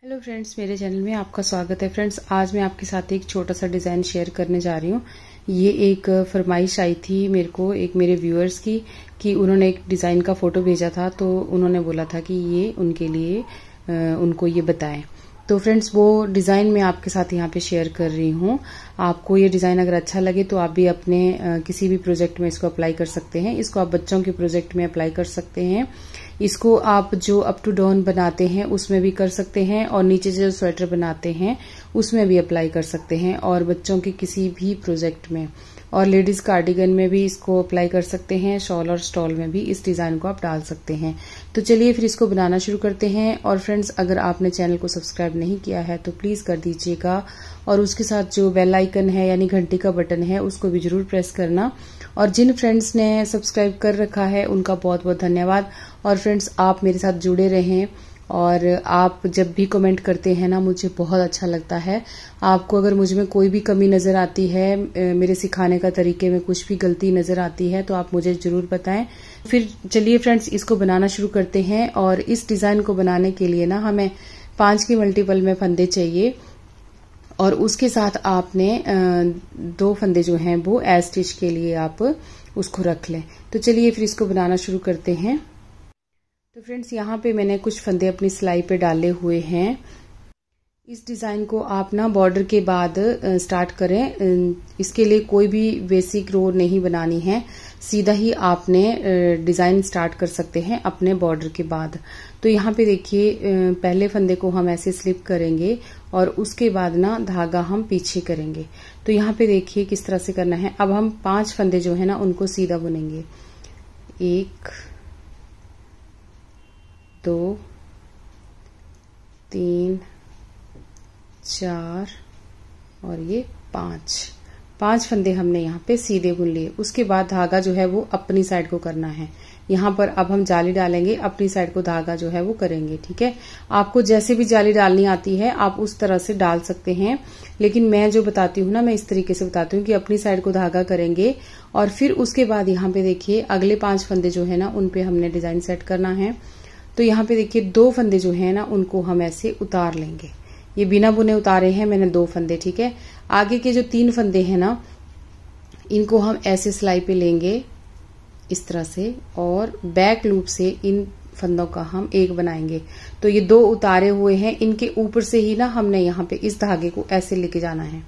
Hello friends, मेरे channel में आपका स्वागत है। फ्रेंड्स, आज मैं आपके साथ एक छोटा सा डिज़ाइन शेयर करने जा रही हूँ। ये एक फरमाइश आई थी मेरे को एक मेरे व्यूअर्स की कि उन्होंने एक डिज़ाइन का फ़ोटो भेजा था, तो उन्होंने बोला था कि ये उनके लिए उनको ये बताएं। तो फ्रेंड्स, वो डिज़ाइन मैं आपके साथ यहाँ पे शेयर कर रही हूँ। आपको ये डिज़ाइन अगर अच्छा लगे तो आप भी अपने किसी भी प्रोजेक्ट में इसको अप्लाई कर सकते हैं। इसको आप बच्चों के प्रोजेक्ट में अप्लाई कर सकते हैं। इसको आप जो अप टू डाउन बनाते हैं उसमें भी कर सकते हैं, और नीचे जो स्वेटर बनाते हैं उसमें भी अप्लाई कर सकते हैं, और बच्चों के किसी भी प्रोजेक्ट में, और लेडीज कार्डिगन में भी इसको अप्लाई कर सकते हैं। शॉल और स्टॉल में भी इस डिजाइन को आप डाल सकते हैं। तो चलिए फिर इसको बनाना शुरू करते हैं। और फ्रेंड्स, अगर आपने चैनल को सब्सक्राइब नहीं किया है तो प्लीज कर दीजिएगा, और उसके साथ जो बेल आइकन है यानी घंटी का बटन है उसको भी जरूर प्रेस करना। और जिन फ्रेंड्स ने सब्सक्राइब कर रखा है उनका बहुत बहुत धन्यवाद। और फ्रेंड्स, आप मेरे साथ जुड़े रहें, और आप जब भी कमेंट करते हैं ना, मुझे बहुत अच्छा लगता है। आपको अगर मुझ में कोई भी कमी नजर आती है, मेरे सिखाने का तरीके में कुछ भी गलती नजर आती है, तो आप मुझे जरूर बताएं। फिर चलिए फ्रेंड्स, इसको बनाना शुरू करते हैं। और इस डिजाइन को बनाने के लिए ना हमें 5 के मल्टीपल में फंदे चाहिए, और उसके साथ आपने 2 फंदे जो हैं वो एज स्टिच के लिए आप उसको रख लें। तो चलिए फिर इसको बनाना शुरू करते हैं। तो फ्रेंड्स, यहाँ पे मैंने कुछ फंदे अपनी सिलाई पे डाले हुए हैं। इस डिजाइन को आप ना बॉर्डर के बाद स्टार्ट करें। इसके लिए कोई भी बेसिक रो नहीं बनानी है, सीधा ही आपने डिजाइन स्टार्ट कर सकते हैं अपने बॉर्डर के बाद। तो यहाँ पे देखिए, पहले फंदे को हम ऐसे स्लिप करेंगे और उसके बाद ना धागा हम पीछे करेंगे। तो यहाँ पे देखिए किस तरह से करना है। अब हम 5 फंदे जो है ना उनको सीधा बुनेंगे। 1 2 3 4 और ये 5 फंदे हमने यहाँ पे सीधे बुन लिए। उसके बाद धागा जो है वो अपनी साइड को करना है। यहाँ पर अब हम जाली डालेंगे, अपनी साइड को धागा जो है वो करेंगे। ठीक है, आपको जैसे भी जाली डालनी आती है आप उस तरह से डाल सकते हैं, लेकिन मैं जो बताती हूँ ना, मैं इस तरीके से बताती हूँ कि अपनी साइड को धागा करेंगे, और फिर उसके बाद यहाँ पे देखिए अगले 5 फंदे जो है ना उन पे हमने डिजाइन सेट करना है। तो यहाँ पे देखिए 2 फंदे जो है ना उनको हम ऐसे उतार लेंगे। ये बिना बुने उतारे हैं मैंने 2 फंदे। ठीक है, आगे के जो 3 फंदे हैं ना इनको हम ऐसे सिलाई पे लेंगे इस तरह से, और बैक लूप से इन फंदों का हम एक बनाएंगे। तो ये 2 उतारे हुए हैं, इनके ऊपर से ही ना हमने यहाँ पे इस धागे को ऐसे लेके जाना है।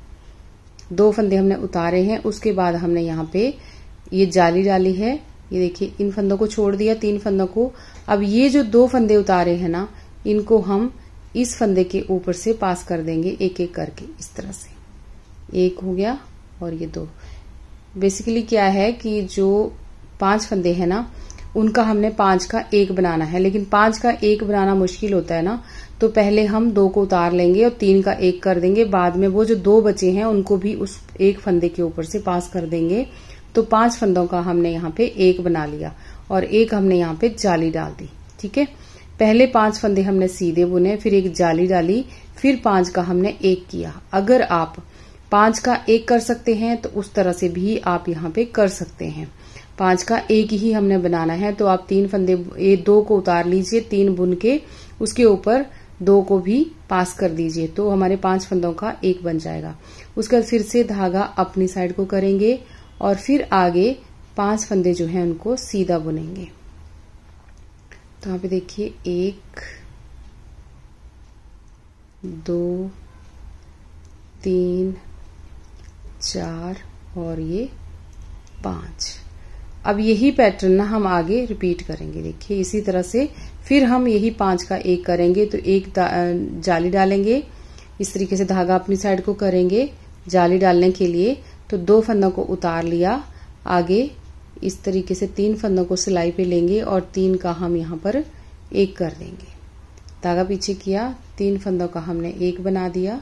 2 फंदे हमने उतारे हैं, उसके बाद हमने यहाँ पे ये जाली डाली है। ये देखिए, इन फंदों को छोड़ दिया, 3 फंदों को। अब ये जो 2 फंदे उतारे हैं ना इनको हम इस फंदे के ऊपर से पास कर देंगे एक एक करके, इस तरह से। 1 हो गया और ये 2। बेसिकली क्या है कि जो 5 फंदे हैं ना उनका हमने 5 का 1 बनाना है, लेकिन 5 का 1 बनाना मुश्किल होता है ना, तो पहले हम 2 को उतार लेंगे और 3 का 1 कर देंगे। बाद में वो जो 2 बचे हैं उनको भी उस 1 फंदे के ऊपर से पास कर देंगे। तो 5 फंदों का हमने यहाँ पे 1 बना लिया, और 1 हमने यहाँ पे जाली डाल दी। ठीक है, पहले 5 फंदे हमने सीधे बुने, फिर 1 जाली डाली, फिर 5 का हमने 1 किया। अगर आप 5 का 1 कर सकते हैं तो उस तरह से भी आप यहाँ पे कर सकते हैं। 5 का 1 ही हमने बनाना है, तो आप 3 फंदे 2 को उतार लीजिए, 3 बुन के उसके ऊपर 2 को भी पास कर दीजिए, तो हमारे 5 फंदों का 1 बन जाएगा। उसके बाद फिर से धागा अपनी साइड को करेंगे, और फिर आगे 5 फंदे जो हैं उनको सीधा बुनेंगे। तो यहाँ पे देखिए 1 2 3 4 और ये 5। अब यही पैटर्न ना हम आगे रिपीट करेंगे। देखिए इसी तरह से फिर हम यही 5 का 1 करेंगे। तो 1 जाली डालेंगे, इस तरीके से धागा अपनी साइड को करेंगे जाली डालने के लिए। तो 2 फंदों को उतार लिया, आगे इस तरीके से 3 फंदों को सिलाई पे लेंगे और 3 का हम यहाँ पर 1 कर देंगे। धागा पीछे किया, 3 फंदों का हमने 1 बना दिया।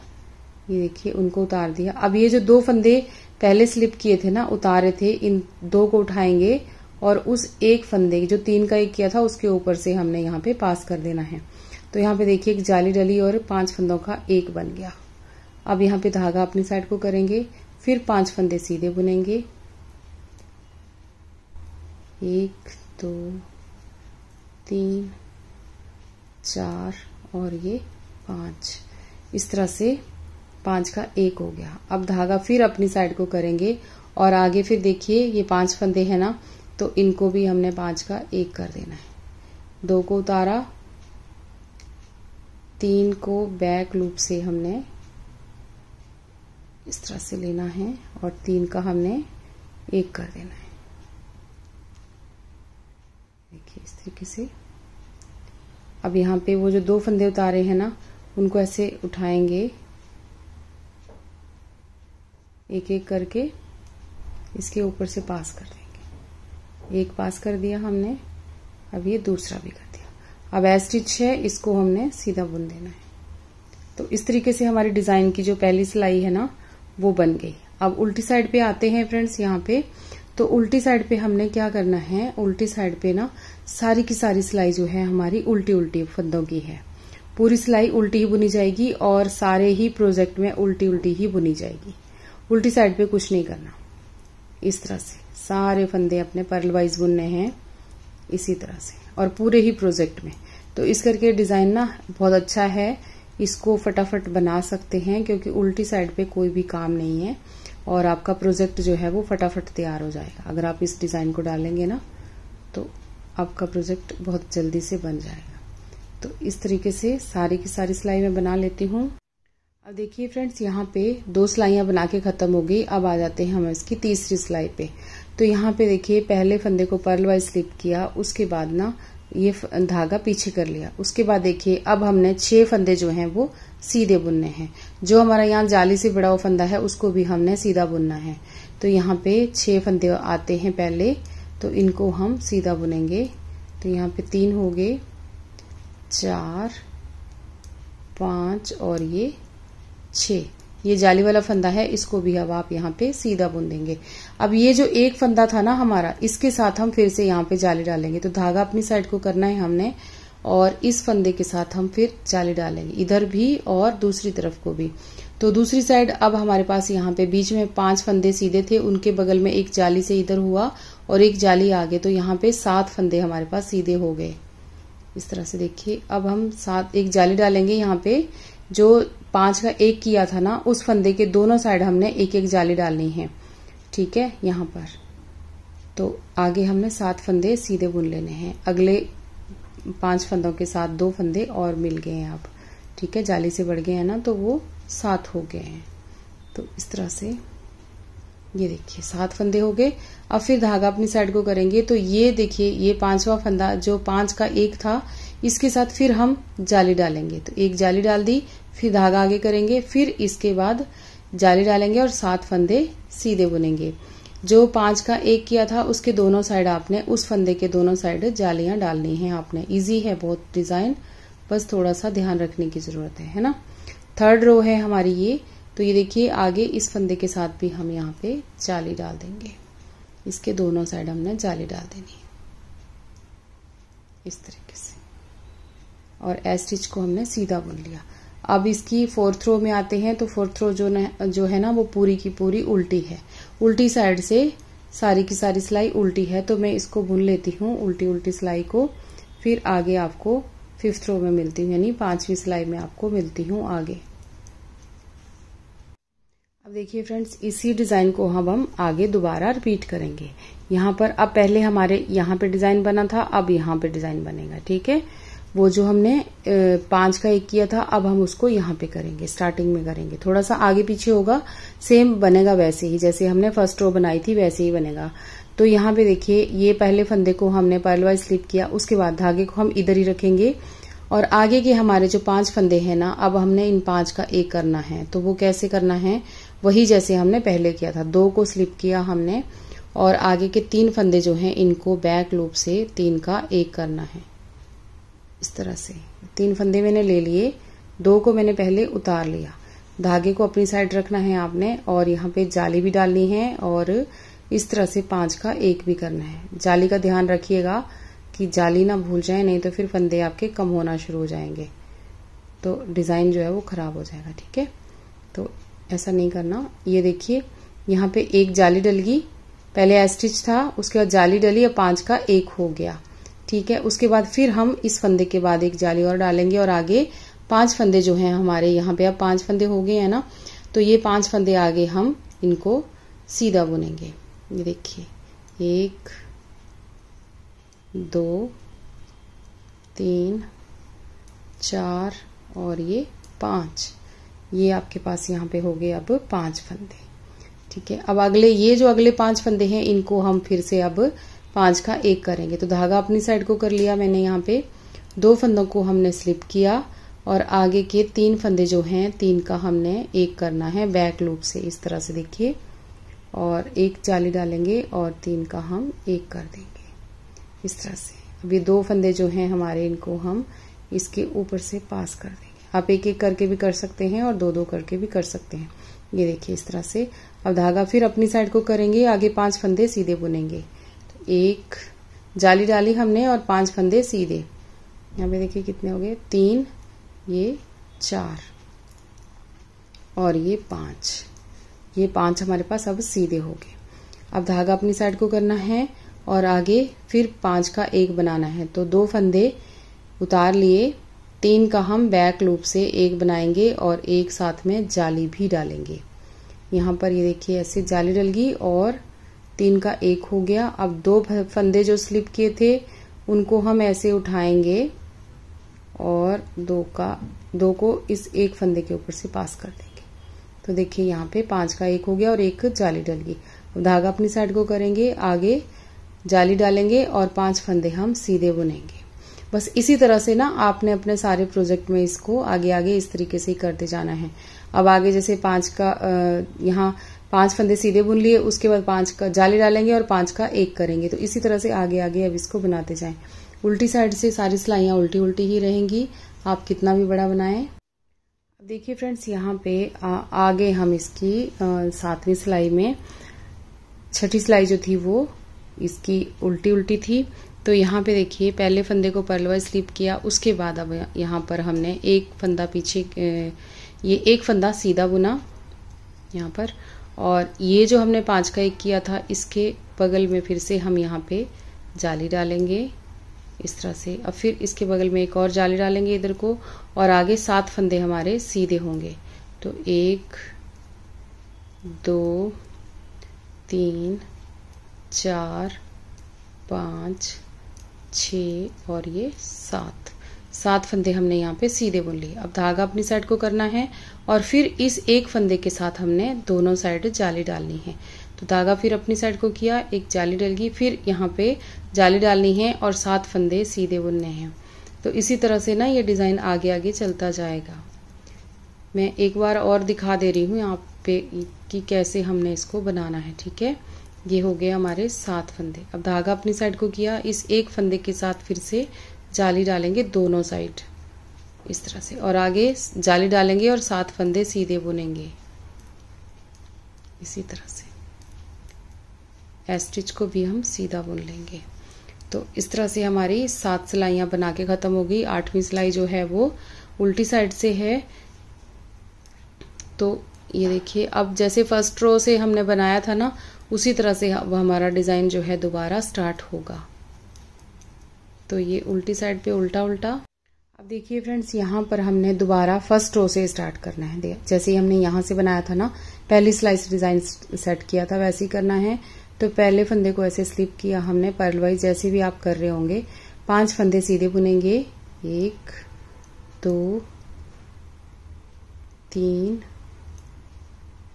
ये देखिए उनको उतार दिया। अब ये जो 2 फंदे पहले स्लिप किए थे ना, उतारे थे, इन 2 को उठाएंगे और उस 1 फंदे जो 3 का 1 किया था उसके ऊपर से हमने यहाँ पे पास कर देना है। तो यहाँ पे देखिए एक जाली डली और 5 फंदों का 1 बन गया। अब यहाँ पे धागा अपनी साइड को करेंगे, फिर 5 फंदे सीधे बुनेंगे। 1 2 3 4 और ये 5, इस तरह से 5 का 1 हो गया। अब धागा फिर अपनी साइड को करेंगे और आगे फिर देखिए ये 5 फंदे हैं ना, तो इनको भी हमने 5 का 1 कर देना है। 2 को उतारा, 3 को बैक लूप से हमने इस तरह से लेना है और 3 का हमने 1 कर देना है। देखिए इस तरीके से। अब यहाँ पे वो जो 2 फंदे उतारे हैं ना, उनको ऐसे उठाएंगे एक एक करके, इसके ऊपर से पास कर देंगे। एक पास कर दिया हमने, अब ये दूसरा भी कर दिया। अब एज स्टिच है, इसको हमने सीधा बुन देना है। तो इस तरीके से हमारी डिजाइन की जो पहली सिलाई है ना, वो बन गई। अब उल्टी साइड पे आते हैं फ्रेंड्स। यहाँ पे तो उल्टी साइड पे हमने क्या करना है, उल्टी साइड पे ना सारी की सारी सिलाई जो है हमारी उल्टी उल्टी फंदों की है। पूरी सिलाई उल्टी ही बुनी जाएगी और सारे ही प्रोजेक्ट में उल्टी उल्टी ही बुनी जाएगी। उल्टी साइड पे कुछ नहीं करना। इस तरह से सारे फंदे अपने पर्ल वाइज बुनने हैं इसी तरह से, और पूरे ही प्रोजेक्ट में। तो इस करके डिजाइन ना बहुत अच्छा है, इसको फटाफट बना सकते हैं क्योंकि उल्टी साइड पे कोई भी काम नहीं है और आपका प्रोजेक्ट जो है वो फटाफट तैयार हो जाएगा। अगर आप इस डिजाइन को डालेंगे ना, तो आपका प्रोजेक्ट बहुत जल्दी से बन जाएगा। तो इस तरीके से सारी की सारी सिलाई मैं बना लेती हूँ। अब देखिए फ्रेंड्स, यहाँ पे 2 सिलाइयां बना के खत्म हो गई। अब आ जाते हैं हम इसकी तीसरी सिलाई पे। तो यहाँ पे देखिए पहले फंदे को पर्ल वाइज स्लिप किया, उसके बाद ना ये धागा पीछे कर लिया। उसके बाद देखिए अब हमने 6 फंदे जो हैं वो सीधे बुनने हैं। जो हमारा यहाँ जाली से बड़ा हुआ फंदा है उसको भी हमने सीधा बुनना है। तो यहाँ पे 6 फंदे आते हैं पहले, तो इनको हम सीधा बुनेंगे। तो यहाँ पे 3 हो गए, 4, 5 और ये 6। ये जाली वाला फंदा है, इसको भी अब आप यहाँ पे सीधा बुन देंगे। अब ये जो एक फंदा था ना हमारा, इसके साथ हम फिर से यहाँ पे जाली डालेंगे। तो धागा अपनी साइड को करना है हमने, और इस फंदे के साथ हम फिर जाली डालेंगे, इधर भी और दूसरी तरफ को भी। तो दूसरी साइड अब हमारे पास यहाँ पे बीच में 5 फंदे सीधे थे, उनके बगल में एक जाली से इधर हुआ और एक जाली आगे। तो यहाँ पे 7 फंदे हमारे पास सीधे हो गए। इस तरह से देखिए अब हम 7 एक जाली डालेंगे। यहाँ पे जो 5 का 1 किया था ना, उस फंदे के दोनों साइड हमने एक एक जाली डालनी है। ठीक है, यहाँ पर तो आगे हमने 7 फंदे सीधे बुन लेने हैं। अगले 5 फंदों के साथ 2 फंदे और मिल गए हैं अब। ठीक है, जाली से बढ़ गए हैं ना, तो वो 7 हो गए हैं। तो इस तरह से ये देखिए 7 फंदे हो गए। अब फिर धागा अपनी साइड को करेंगे। तो ये देखिए ये 5वां फंदा जो 5 का 1 था, इसके साथ फिर हम जाली डालेंगे। तो एक जाली डाल दी, फिर धागा आगे करेंगे, फिर इसके बाद जाली डालेंगे और 7 फंदे सीधे बुनेंगे। जो 5 का 1 किया था उसके दोनों साइड आपने, उस फंदे के दोनों साइड जालियां डालनी है आपने। इजी है बहुत डिजाइन, बस थोड़ा सा ध्यान रखने की जरूरत है ना। 3rd रो है हमारी ये। तो ये देखिए आगे इस फंदे के साथ भी हम यहाँ पे जाली डाल देंगे। इसके दोनों साइड हमने जाली डाल देनी है इस तरीके से, और एज स्टिच को हमने सीधा बुन लिया। अब इसकी 4th रो में आते हैं। तो 4th रो जो है ना, वो पूरी की पूरी उल्टी है। उल्टी साइड से सारी की सारी सिलाई उल्टी है। तो मैं इसको बुन लेती हूँ उल्टी उल्टी सिलाई को, फिर आगे आपको 5th रो में मिलती हूँ, यानी 5वीं सिलाई में आपको मिलती हूँ आगे। अब देखिए फ्रेंड्स, इसी डिजाइन को हम आगे दोबारा रिपीट करेंगे। यहाँ पर अब पहले हमारे यहाँ पे डिजाइन बना था, अब यहाँ पे डिजाइन बनेगा। ठीक है, वो जो हमने 5 का 1 किया था, अब हम उसको यहाँ पे करेंगे, स्टार्टिंग में करेंगे। थोड़ा सा आगे पीछे होगा, सेम बनेगा वैसे ही जैसे हमने फर्स्ट रो बनाई थी, वैसे ही बनेगा। तो यहाँ पे देखिए ये पहले फंदे को हमने पर्ल वाइज स्लिप किया, उसके बाद धागे को हम इधर ही रखेंगे, और आगे के हमारे जो 5 फंदे हैं ना, अब हमने इन 5 का 1 करना है। तो वो कैसे करना है, वही जैसे हमने पहले किया था। 2 को स्लिप किया हमने, और आगे के 3 फंदे जो हैं इनको बैक लूप से 3 का 1 करना है। इस तरह से 3 फंदे मैंने ले लिए, 2 को मैंने पहले उतार लिया। धागे को अपनी साइड रखना है आपने, और यहाँ पे जाली भी डालनी है, और इस तरह से 5 का 1 भी करना है। जाली का ध्यान रखिएगा कि जाली ना भूल जाए, नहीं तो फिर फंदे आपके कम होना शुरू हो जाएंगे, तो डिजाइन जो है वो खराब हो जाएगा। ठीक है, तो ऐसा नहीं करना। ये देखिए यहाँ पे एक जाली डल गई, पहले एज स्टिच था, उसके बाद जाली डली, अब 5 का 1 हो गया। ठीक है, उसके बाद फिर हम इस फंदे के बाद एक जाली और डालेंगे, और आगे 5 फंदे जो हैं हमारे यहाँ पे, अब 5 फंदे हो गए हैं ना, तो ये 5 फंदे आगे हम इनको सीधा बुनेंगे। ये देखिए 1 2 3 4 और ये 5, ये आपके पास यहाँ पे हो गए अब 5 फंदे। ठीक है, अब ये जो अगले 5 फंदे हैं इनको हम फिर से अब 5 का 1 करेंगे। तो धागा अपनी साइड को कर लिया मैंने, यहाँ पे 2 फंदों को हमने स्लिप किया और आगे के 3 फंदे जो हैं 3 का हमने 1 करना है बैक लूप से, इस तरह से देखिए, और 1 जाली डालेंगे और 3 का हम 1 कर देंगे इस तरह से। अभी 2 फंदे जो हैं हमारे इनको हम इसके ऊपर से पास कर देंगे। आप 1-1 करके भी कर सकते हैं और 2-2 करके भी कर सकते हैं। ये देखिए इस तरह से। अब धागा फिर अपनी साइड को करेंगे, आगे 5 फंदे सीधे बुनेंगे। तो 1 जाली डाली हमने और 5 फंदे सीधे, यहाँ पे देखिए कितने हो गए, 3, ये 4 और ये 5, ये 5 हमारे पास अब सीधे हो गए। अब धागा अपनी साइड को करना है और आगे फिर 5 का 1 बनाना है। तो 2 फंदे उतार लिए, 3 का हम बैक लूप से 1 बनाएंगे और एक साथ में जाली भी डालेंगे। यहाँ पर ये देखिए ऐसे जाली डल गई और 3 का 1 हो गया। अब 2 फंदे जो स्लिप किए थे उनको हम ऐसे उठाएंगे और 2 को इस 1 फंदे के ऊपर से पास कर देंगे। तो देखिए यहाँ पे 5 का 1 हो गया और 1 जाली डल गई। अब धागा अपनी साइड को करेंगे, आगे जाली डालेंगे और 5 फंदे हम सीधे बुनेंगे। बस इसी तरह से ना आपने अपने सारे प्रोजेक्ट में इसको आगे आगे इस तरीके से ही करते जाना है। अब आगे जैसे 5 का यहाँ 5 फंदे सीधे बुन लिए, उसके बाद 5 का जाली डालेंगे और 5 का 1 करेंगे। तो इसी तरह से आगे आगे अब इसको बनाते जाएं। उल्टी साइड से सारी सिलाइयाँ उल्टी उल्टी ही रहेंगी, आप कितना भी बड़ा बनाएं। अब देखिए फ्रेंड्स, यहाँ पे आगे हम इसकी 7वीं सिलाई में 6ठी सिलाई जो थी वो इसकी उल्टी उल्टी थी। तो यहाँ पे देखिए पहले फंदे को पर्लवाइज स्लिप किया, उसके बाद अब यहाँ पर हमने 1 फंदा पीछे, ये 1 फंदा सीधा बुना यहाँ पर, और ये जो हमने 5 का 1 किया था इसके बगल में फिर से हम यहाँ पे जाली डालेंगे इस तरह से। अब फिर इसके बगल में एक और जाली डालेंगे इधर को, और आगे 7 फंदे हमारे सीधे होंगे। तो 1 2 3 4 5 6 और ये 7 फंदे हमने यहाँ पे सीधे बुन लिए। अब धागा अपनी साइड को करना है और फिर इस 1 फंदे के साथ हमने दोनों साइड जाली डालनी है। तो धागा फिर अपनी साइड को किया, एक जाली डल गई, फिर यहाँ पे जाली डालनी है और 7 फंदे सीधे बुनने हैं। तो इसी तरह से ना ये डिजाइन आगे आगे चलता जाएगा। मैं एक बार और दिखा दे रही हूँ यहाँ पे कि कैसे हमने इसको बनाना है। ठीक है, ये हो गए हमारे 7 फंदे। अब धागा अपनी साइड को किया, इस 1 फंदे के साथ फिर से जाली डालेंगे दोनों साइड इस तरह से, और आगे जाली डालेंगे और 7 फंदे सीधे बुनेंगे इसी तरह से। स्टिच को भी हम सीधा बुन लेंगे। तो इस तरह से हमारी 7 सिलाइयाँ बना के खत्म हो गई। 8वीं सिलाई जो है वो उल्टी साइड से है। तो ये देखिए, अब जैसे फर्स्ट रो से हमने बनाया था ना, उसी तरह से अब हमारा डिजाइन जो है दोबारा स्टार्ट होगा। तो ये उल्टी साइड पे उल्टा उल्टा। अब देखिए फ्रेंड्स, यहाँ पर हमने दोबारा फर्स्ट रो से स्टार्ट करना है। जैसे हमने यहाँ से बनाया था ना, पहली सिलाई से डिजाइन सेट किया था, वैसे ही करना है। तो पहले फंदे को ऐसे स्लिप किया हमने पर्लवाइज, जैसे भी आप कर रहे होंगे। 5 फंदे सीधे बुनेंगे, 1 2 3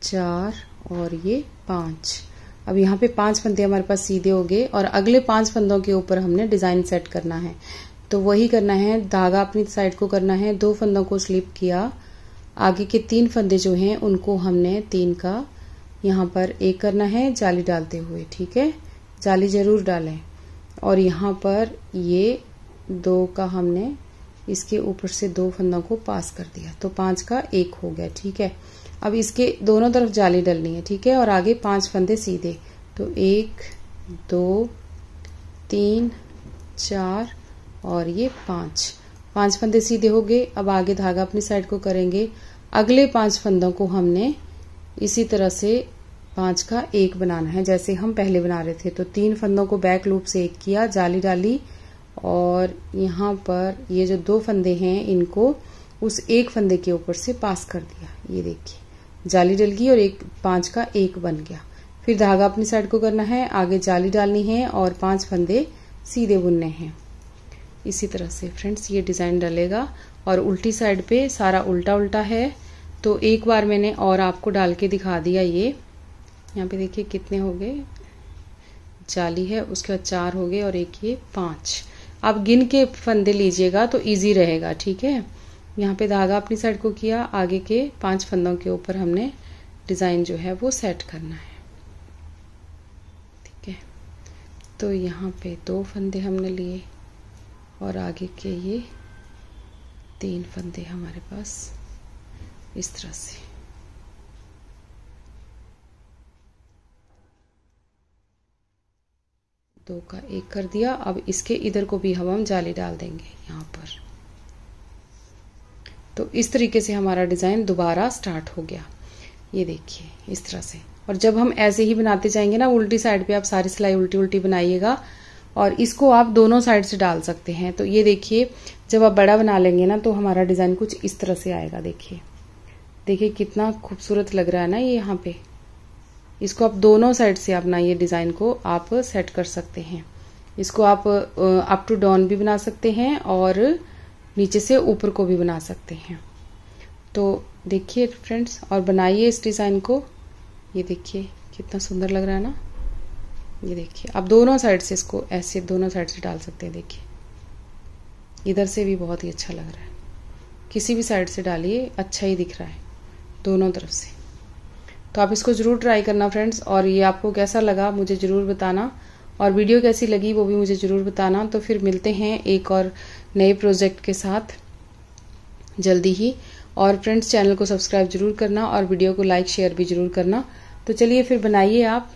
4 और ये 5। अब यहाँ पे 5 फंदे हमारे पास सीधे हो गए और अगले 5 फंदों के ऊपर हमने डिजाइन सेट करना है। तो वही करना है, धागा अपनी साइड को करना है, 2 फंदों को स्लिप किया, आगे के 3 फंदे जो हैं उनको हमने 3 का यहाँ पर 1 करना है जाली डालते हुए। ठीक है, जाली जरूर डालें। और यहाँ पर ये 2 का हमने इसके ऊपर से 2 फंदों को पास कर दिया, तो 5 का 1 हो गया। ठीक है, अब इसके दोनों तरफ जाली डलनी है। ठीक है, और आगे 5 फंदे सीधे। तो 1 2 3 4 और ये 5 फंदे सीधे हो गए। अब आगे धागा अपनी साइड को करेंगे, अगले 5 फंदों को हमने इसी तरह से 5 का 1 बनाना है, जैसे हम पहले बना रहे थे। तो 3 फंदों को बैक लूप से 1 किया, जाली डाली, और यहाँ पर ये जो 2 फंदे हैं इनको उस एक फंदे के ऊपर से पास कर दिया। ये देखिए जाली डल गई और एक 5 का 1 बन गया। फिर धागा अपनी साइड को करना है, आगे जाली डालनी है और 5 फंदे सीधे बुनने हैं। इसी तरह से फ्रेंड्स ये डिजाइन डलेगा और उल्टी साइड पे सारा उल्टा उल्टा है। तो एक बार मैंने और आपको डाल के दिखा दिया। ये यहाँ पे देखिए कितने हो गए, जाली है उसके बाद 4 हो गए और एक ये 5। आप गिन के फंदे लीजिएगा तो इजी रहेगा, ठीक है। यहाँ पे धागा अपनी साइड को किया, आगे के 5 फंदों के ऊपर हमने डिजाइन जो है वो सेट करना है, ठीक है। तो यहाँ पे 2 फंदे हमने लिए और आगे के ये 3 फंदे हमारे पास इस तरह से। दो का 1 कर दिया। अब इसके इधर को भी हम जाली डाल देंगे यहाँ पर। तो इस तरीके से हमारा डिजाइन दोबारा स्टार्ट हो गया। ये देखिए इस तरह से। और जब हम ऐसे ही बनाते जाएंगे ना, उल्टी साइड पे आप सारी सिलाई उल्टी उल्टी बनाइएगा और इसको आप दोनों साइड से डाल सकते हैं। तो ये देखिए जब आप बड़ा बना लेंगे ना तो हमारा डिजाइन कुछ इस तरह से आएगा। देखिए देखिए कितना खूबसूरत लग रहा है ना ये यहाँ पे। इसको आप दोनों साइड से अपना ये डिजाइन को आप सेट कर सकते हैं। इसको आप अप टू डाउन भी बना सकते हैं और नीचे से ऊपर को भी बना सकते हैं। तो देखिए फ्रेंड्स और बनाइए इस डिजाइन को। ये देखिए कितना सुंदर लग रहा है ना। ये देखिए आप दोनों साइड से इसको ऐसे दोनों साइड से डाल सकते हैं। देखिए इधर से भी बहुत ही अच्छा लग रहा है, किसी भी साइड से डालिए अच्छा ही दिख रहा है दोनों तरफ से। तो आप इसको जरूर ट्राई करना फ्रेंड्स। और ये आपको कैसा लगा मुझे जरूर बताना और वीडियो कैसी लगी वो भी मुझे जरूर बताना। तो फिर मिलते हैं एक और नए प्रोजेक्ट के साथ जल्दी ही। और फ्रेंड्स चैनल को सब्सक्राइब जरूर करना और वीडियो को लाइक शेयर भी जरूर करना। तो चलिए फिर बनाइए आप।